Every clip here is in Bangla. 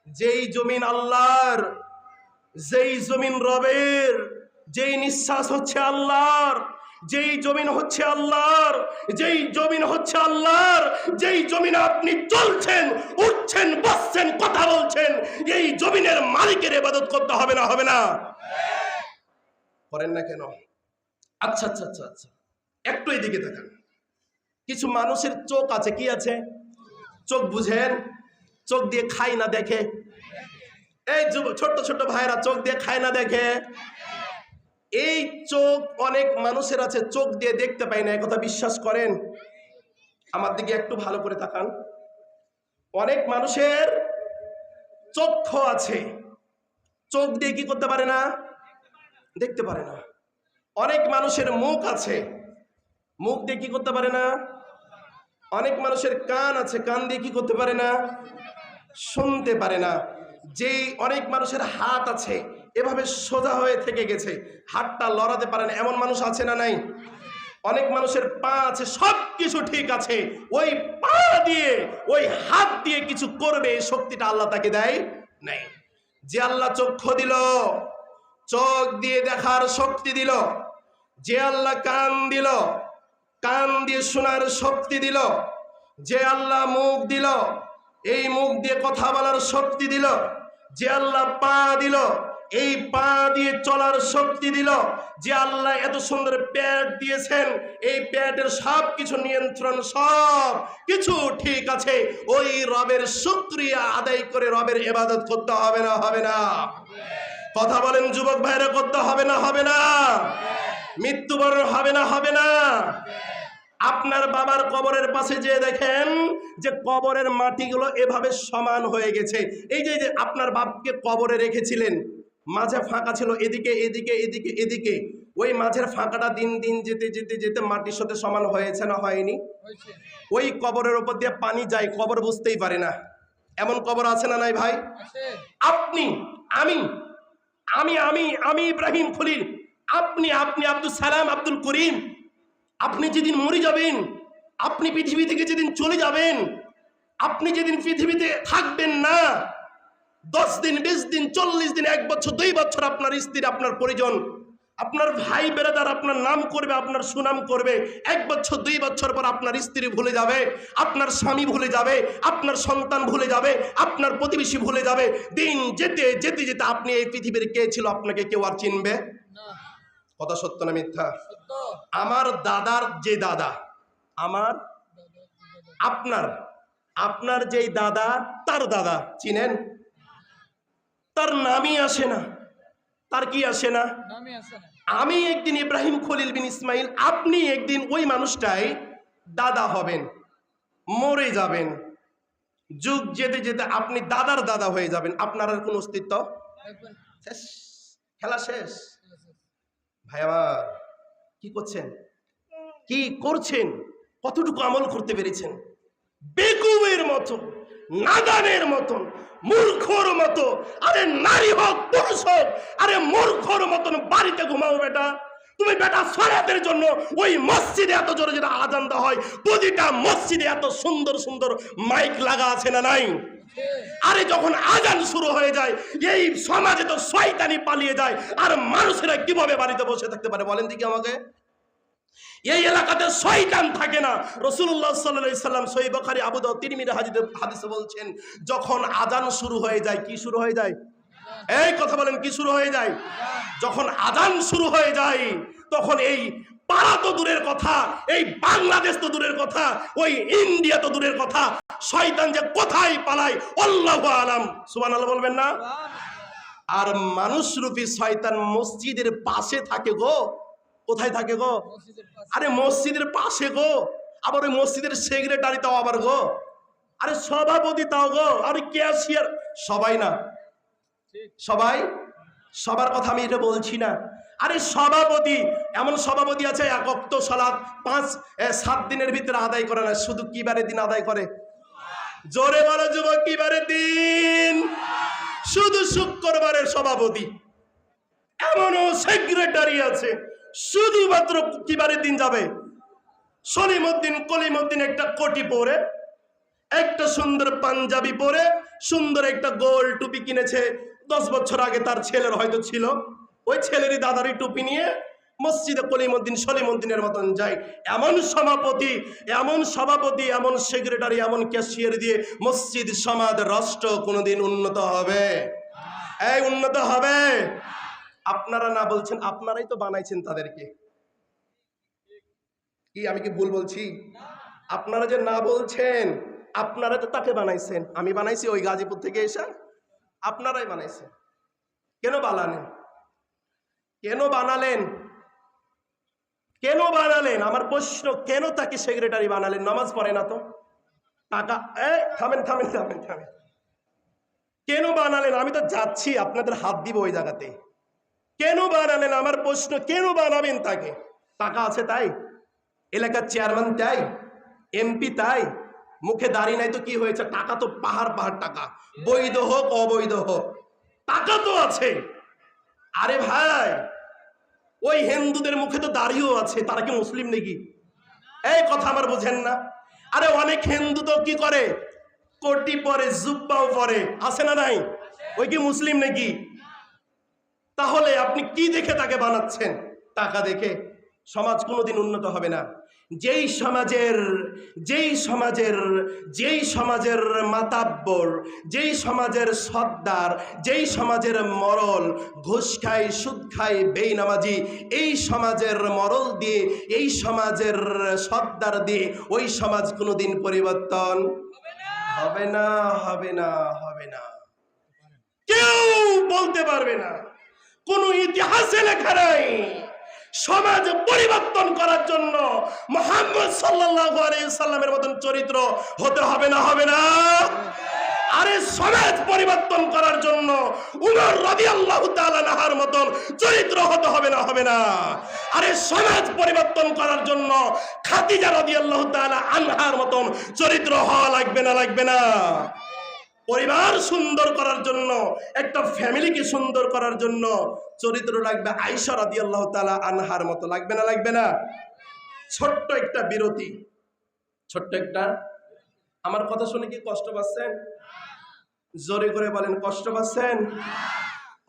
যেই জমিন আল্লাহর, যেই জমিন রবের, যেই নিঃশ্বাস হচ্ছে আল্লাহর, যেই জমিন হচ্ছে আল্লাহর, যেই জমিন হচ্ছে আল্লাহর, যেই জমিনে আপনি চলছেন, উঠছেন, বসছেন, কথা বলছেন, এই জমিনের মালিকের ইবাদত করতে হবে না? হবে না? করেন না কেন? আচ্ছা আচ্ছা আচ্ছা আচ্ছা, একটু এদিকে তাকান। কিছু মানুষের চোখ আছে, কি আছে? চোখ বুঝেন? চোখ দিয়ে খায় না দেখে। এই ছোট্ট ছোট্ট ভাইরা চোখ দিয়ে খায় না দেখে। এই চোখ অনেক মানুষের আছে, চোখ দিয়ে দেখতে পায় না, একথা বিশ্বাস করেন? আমার দিকে একটু ভালো করে তাকান। অনেক মানুষের চক্ষু আছে, চোখ দিয়ে কি করতে পারে না? দেখতে পারে না। অনেক মানুষের মুখ আছে, মুখ দিয়ে কি করতে পারে না? অনেক মানুষের কান আছে, কান দিয়ে কি করতে পারে না? শুনতে পারে না। যেই অনেক মানুষের হাত আছে, এভাবে সোজা হয়ে থেকে গেছে, হাতটা লড়াতে পারে না, এমন মানুষ আছে না নাই? অনেক মানুষের পা আছে, সব কিছু ঠিক আছে, ওই পা দিয়ে, ওই হাত দিয়ে কিছু করবে, এই শক্তিটা আল্লাহ তাকে দেয় নাই। যে আল্লাহ চক্ষু দিল, চোখ দিয়ে দেখার শক্তি দিল, যে আল্লাহ কান দিল, কান দিয়ে শোনার শক্তি দিল, যে আল্লাহ মুখ দিল, এই মুখ দিয়ে কথা বলার শক্তি দিল, যে আল্লাহ পা দিল, এই পা দিয়ে চলার শক্তি দিল, যে আল্লাহ এত সুন্দর পেট দিয়েছেন, এই পেটের সব কিছু নিয়ন্ত্রণ, সব কিছু ঠিক আছে, ওই রবের শুকরিয়া আদায় করে রবের ইবাদত করতে হবে না? হবে না? কথা বলেন যুবক ভাইরা, করতে হবে না? হবে না? মৃত্যুবরণ হবে না? হবে না? আপনার বাবার কবরের পাশে যে দেখেন যে কবরের মাটিগুলো এভাবে সমান হয়ে গেছে, এই যে আপনার বাপকে কবরে রেখেছিলেন, মাঝে ফাঁকা ছিল, এদিকে এদিকে এদিকে এদিকে, ওই মাঝের ফাঁকাটা দিন দিন যেতে যেতে যেতে মাটির সাথে সমান হয়েছে না হয়নি? ওই কবরের উপর দিয়ে পানি যায়, কবর বুঝতেই পারে না। এমন কবর আছে না নাই ভাই? আপনি, আমি, আমি আমি আমি ইব্রাহিম খলিল, আপনি, আপনি আব্দুল সালাম, আব্দুল করিম, আপনি যেদিন মরে যাবেন, আপনি পৃথিবী থেকে যেদিন চলে যাবেন, আপনি যেদিন পৃথিবীতে থাকবেন না, 10 দিন, 20 দিন, 40 দিন, 1 বছর, 2 বছর, আপনার স্ত্রী, আপনার পরিজন, আপনার ভাই বেরাদার আপনার নাম করবে, আপনার সুনাম করবে। 1 বছর 2 বছর পর আপনার স্ত্রী ভুলে যাবে, আপনার স্বামী ভুলে যাবে, আপনার সন্তান ভুলে যাবে, আপনার প্রতিবেশী ভুলে যাবে। দিন যেতে যেতে যেতে আপনি এই পৃথিবীর কে ছিল আপনাকে কেউ আর চিনবে না। কথা সত্য না মিথ্যা? আমার দাদার যে দাদা, আমার, আপনার, আপনার যেই দাদা, তার দাদা চিনেন? তার নামই আসে না। তার কি আসে না? আমি একদিন ইব্রাহিম খলিল বিন ইসমাইল, আপনি একদিন ওই মানুষটাই দাদা হবেন, মরে যাবেন, যুগ যেতে যেতে আপনি দাদার দাদা হয়ে যাবেন, আপনার আর কোন অস্তিত্ব শেষ, খেলা শেষ। ভাই আমার, কি করছেন? কি করছেন? কতটুকু আমল করতে পেরেছেন? বেকুবের মতো, নাদানের মতন, মূর্খর মতো, আরে নারী হোক পুরুষ হোক, আরে মূর্খর মতন বাড়িতে ঘুমাও বেটা। তুমি বেটা সালাতের জন্য ওই মসজিদে এত জোরে যেটা আজান দেওয়া হয়, প্রতিটা মসজিদে এত সুন্দর সুন্দর মাইক লাগা আছে না নাই? আরে যখন আজান শুরু হয়ে যায়, এই সমাজে তো শয়তানি পালিয়ে যায়, আর মানুষেরা কিভাবে বাড়িতে বসে থাকতে পারে বলেন দেখি আমাকে? এই এলাকাতে শয়তান থাকে না। রাসূলুল্লাহ সাল্লাল্লাহু আলাইহি সাল্লাম সহিহ বুখারী, আবু দাউদ, তিরমিজি হাদিসে বলছেন, যখন আজান শুরু হয়ে যায়, কি শুরু হয়ে যায়? এই কথা বলেন, কি শুরু হয়ে যায়? যখন আজান শুরু হয়ে যায়, তখন এই পাড়া তো দূরের কথা, এই বাংলাদেশ তো দূরের কথা, ওই ইন্ডিয়া তো দূরের কথা, শয়তান যে কোথায় পালায় আল্লাহু আলাম। সুবহানাল্লাহ বলবেন না? আর মানুষরূপী শয়তান মসজিদের পাশে থাকে গো। কোথায় থাকে গো? আরে মসজিদের পাশে গো। আবার ওই মসজিদের সেক্রেটারি তাও আবার গো, আরে সভাপতি তাও গো, আরে ক্যাশিয়ার, সবাই না, সবাই, সবার কথা আমি এটা বলছি না। আরে সভাপতি, এমন সভাপতি আছে এক ওয়াক্ত সালাত 5-7 দিনের ভিতরে আদায় করে না, শুধু কিবারের দিন আদায় করে? জোরে বলো যুবক, কিবারের দিন? শুধু শুক্রবারের সভাপতি। এমনও সেক্রেটারি আছে শুধুমাত্র কিবারের দিন যাবে। সলিমউদ্দিন কলিমউদ্দিন একটা কোটি পরে একটা সুন্দর পাঞ্জাবি পরে সুন্দর একটা গোল টুপি কিনেছে, 10 বছর আগে তার ছেলের হয়তো ছিল, ওই ছেলেরই দাদারই টুপি নিয়ে মসজিদে কলিমউদ্দিন সলিমউদ্দিনের মতন যায়। এমন সভাপতি, এমন সেক্রেটারি, এমন ক্যাশিয়ার দিয়ে মসজিদ সমাজ রাষ্ট্র কোনোদিন উন্নত হবে? এই উন্নত হবে? আপনারা না বলছেন, আপনারাই তো বানাইছেন তাদেরকে। কি আমি কি ভুল বলছি? আপনারা যে না বলছেন, আপনারা তো তাকে বানাইছেন। আমি বানাইছি ওই গাজীপুর থেকে এসে? আপনারাই বানাইছেন। কেন বানালেন? কেন বানালেন? আমার প্রশ্ন, কেন তাকে সেক্রেটারি বানালেন? নামাজ পড়ে না তো? টাকা থামেন। কেন বানালেন? আমি তো যাচ্ছি, আপনাদের হাত দিব ওই জায়গাতে। কেন বানালেন? আমার প্রশ্ন, কেন বানাবেন তাকে? টাকা আছে তাই? এলাকার চেয়ারম্যান তাই? এমপি তাই? মুখে দাড়ি নাই তো কি হয়েছে? টাকা তো পাহাড় টাকা, বৈধ হোক অবৈধ হোক, টাকা তো আছে। আরে ভাই, ওই হিন্দুদের মুখে তো দাড়িও আছে, তারা কি মুসলিম নাকি? এই কথা আমার বুঝেন না? আরে অনেক হিন্দু তো কি করে, কোটি পরে, জুব্বাও পরে, আছে না নাই? ওই কি মুসলিম নাকি? তাহলে আপনি কি দেখে তাকে বানাচ্ছেন? টাকা দেখে? সমাজ কোনোদিন উন্নত হবে না। যেই সমাজের মাতাব্বর, যেই সমাজের সর্দার, যেই সমাজের মরল ঘুষ খায়, সুদ খায়, বেঈনামাজি, এই সমাজের মরল দিয়ে, এই সমাজের সর্দার দিয়ে ওই সমাজ কোনোদিন পরিবর্তন হবে না। কেউ বলতে পারবে না, কোন ইতিহাসে লেখা নাই সমাজ পরিবর্তন করার জন্য মুহাম্মদ সাল্লাল্লাহু আলাইহি সাল্লামের মতন চরিত্র হতে হবে না? আরে সমাজ পরিবর্তন করার জন্য উমর রাদিয়াল্লাহু তাআলা আনহুর মতন চরিত্র হতে হবে না? আরে সমাজ পরিবর্তন করার জন্য খাদিজা রাদিয়াল্লাহু তাআলা আনহার মতন চরিত্র হওয়া লাগবে না? পরিবার সুন্দর করার জন্য, একটা ফ্যামিলিকে সুন্দর করার জন্য চরিত্র লাগবে আয়েশা রাদিয়াল্লাহু তাআলা আনহার মতো, লাগবে না? ছোট্ট একটা বিরতি, আমার কথা শুনে কি কষ্ট পাচ্ছেন? জোরে করে বলেন, কষ্ট পাচ্ছেন?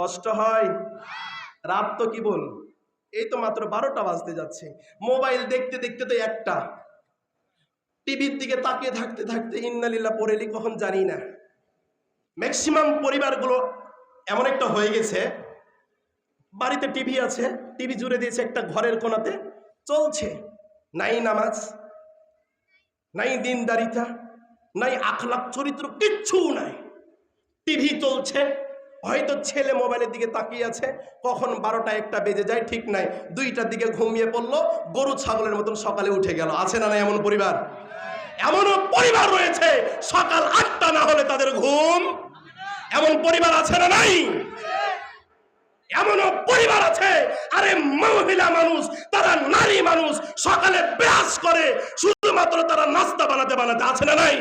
কষ্ট হয়? রাত তো কি বল, এই তো মাত্র 12টা বাজতে যাচ্ছে। মোবাইল দেখতে তো একটা, টিভির দিকে তাকিয়ে থাকতে ইন্নালিল্লাহ পড়েলি কখন জানি না। ম্যাক্সিমাম পরিবারগুলো এমন একটা হয়ে গেছে, বাড়িতে টিভি আছে, টিভি জুড়ে দিয়েছে একটা ঘরের কোণাতে, চলছে, নাই নামাজ, নাই দিনদারিতা, নাই আখলাক চরিত্র, কিচ্ছু নাই। টিভি চলছে, হয়তো ছেলে মোবাইলের দিকে তাকিয়ে আছে, কখন 12টা 1টা বেজে যায় ঠিক নাই, 2টার দিকে ঘুমিয়ে পড়লো, গরু ছাগলের মতন সকালে উঠে গেল। আছে না নাই এমন পরিবার? এমনও পরিবার রয়েছে সকাল 8টা না হলে তাদের ঘুম। এমন পরিবার আছে না নাই? এমনও পরিবার আছে, আরে মহিলা মানুষ, তারা নারী মানুষ, সকালে ব্রাশ করে শুধুমাত্র তারা নাস্তা বানাতে, আছে না নাই?